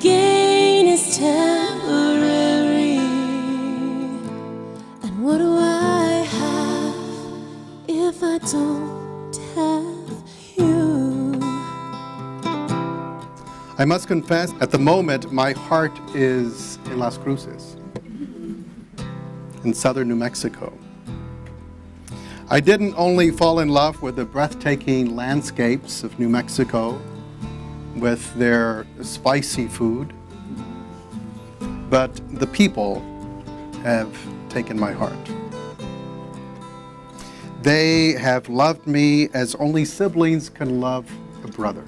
gain is temporary. And what do I have if I don't have you? I must confess, at the moment, my heart is in Las Cruces, in southern New Mexico. I didn't only fall in love with the breathtaking landscapes of New Mexico with their spicy food, but the people have taken my heart. They have loved me as only siblings can love a brother.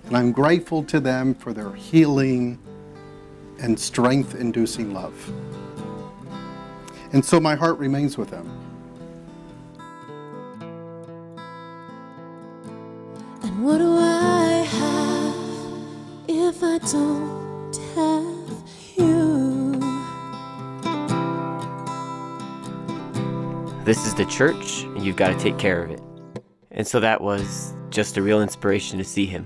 And I'm grateful to them for their healing and strength-inducing love. And so my heart remains with them. And what do I have if I don't have you? This is the church, and you've got to take care of it. And so that was just a real inspiration to see him.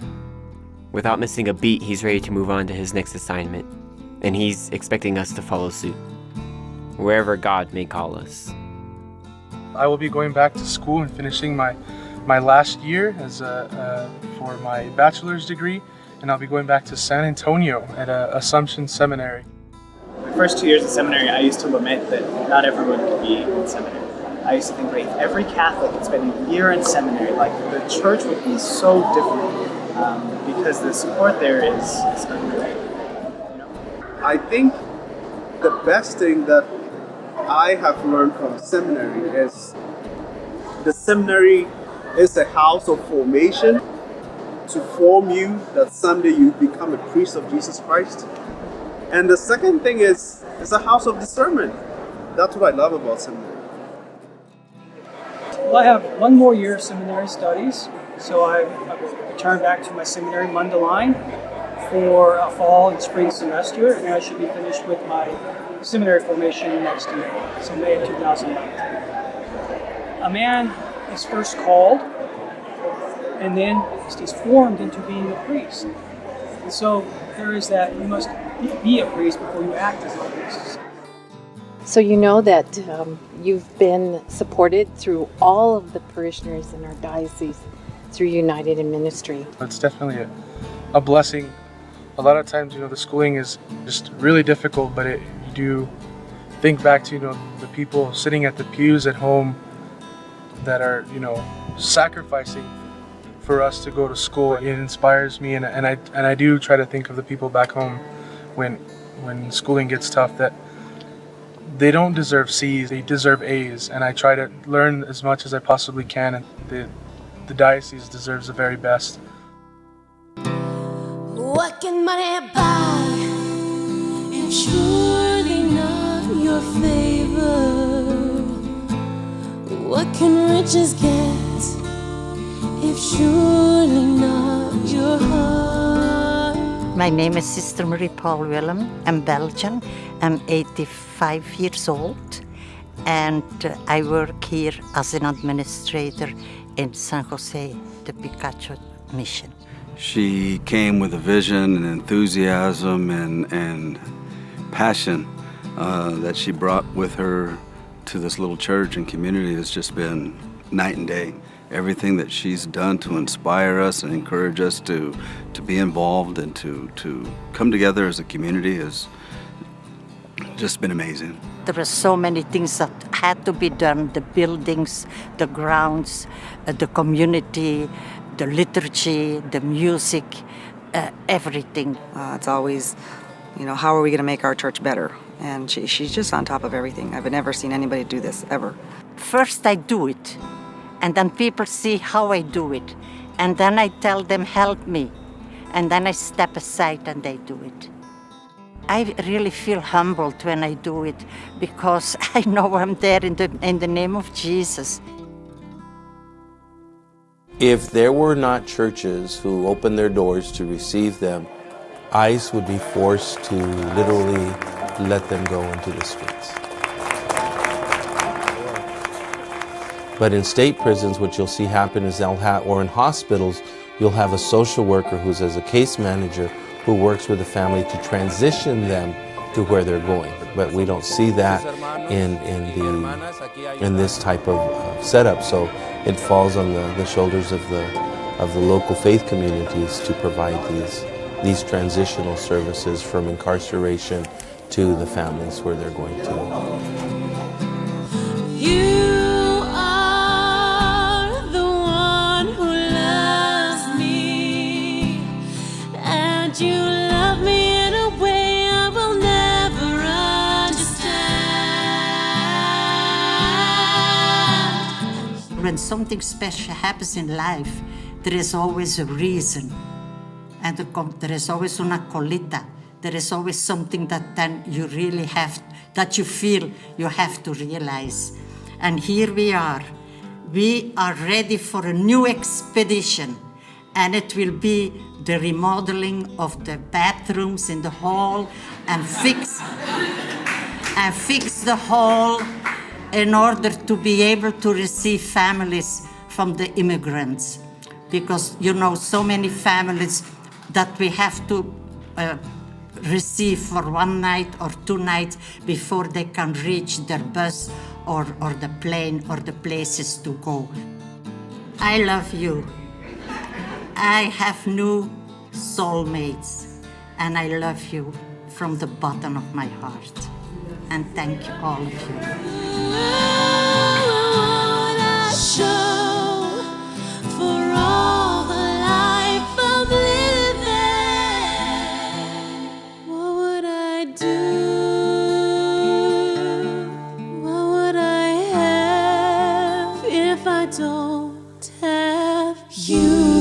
Without missing a beat, he's ready to move on to his next assignment, and he's expecting us to follow suit, wherever God may call us. I will be going back to school and finishing my last year as for my bachelor's degree, and I'll be going back to San Antonio at Assumption Seminary. My first 2 years in seminary, I used to lament that not everyone could be in seminary. I used to think, like, if every Catholic had spent a year in seminary, like, the church would be so different, because the support there is unreal. You know? I think the best thing that I have learned from seminary is the seminary is a house of formation to form you that someday you become a priest of Jesus Christ. And the second thing is it's a house of discernment. That's what I love about seminary. Well, I have one more year of seminary studies, so I will return back to my seminary Mundelein for a fall and spring semester, and I should be finished with my seminary formation next year, so May of 2019. A man is first called, and then he's formed into being a priest. And so there is that you must be a priest before you act as a priest. So you know that you've been supported through all of the parishioners in our diocese through United in Ministry. It's definitely a blessing. A lot of times, the schooling is just really difficult, but you do think back to, the people sitting at the pews at home that are, sacrificing for us to go to school. It inspires me, and I do try to think of the people back home when schooling gets tough, that they don't deserve C's, they deserve A's, and I try to learn as much as I possibly can, and the diocese deserves the very best. What can money buy if surely not your favor? What can riches get if surely not your heart? My name is Sister Marie Paul Willem. I'm Belgian. I'm 85 years old, and I work here as an administrator in San Jose, the Picacho mission. She came with a vision and enthusiasm and passion that she brought with her to this little church and community. Has just been night and day. Everything that she's done to inspire us and encourage us to be involved and to come together as a community has just been amazing. There were so many things that had to be done: the buildings, the grounds, the community, the liturgy, the music, everything. It's always, how are we going to make our church better? And she's just on top of everything. I've never seen anybody do this, ever. First I do it, and then people see how I do it, and then I tell them, help me, and then I step aside and they do it. I really feel humbled when I do it, because I know I'm there in the name of Jesus. If there were not churches who opened their doors to receive them, ICE would be forced to literally let them go into the streets. But in state prisons, what you'll see happen is or in hospitals, You'll have a social worker who's as a case manager who works with the family to transition them to where they're going. But we don't see that in this type of setup. So it falls on the shoulders of the local faith communities to provide these transitional services from incarceration to the families where they're going to. You are the one who loves me, and you love me in a way I will never understand. When something special happens in life, there is always a reason. And there is always una colita. There is always something that then you really have, that you feel you have to realize. And here we are. We are ready for a new expedition. And it will be the remodeling of the bathrooms in the hall and fix the hall in order to be able to receive families from the immigrants. Because, you know, so many families that we have to receive for one night or 2 nights before they can reach their bus or the plane or the places to go. I love you. I have new soulmates, and I love you from the bottom of my heart. And thank you, all of you. What I show for all the life I'm living? What would I do? What would I have if I don't have you?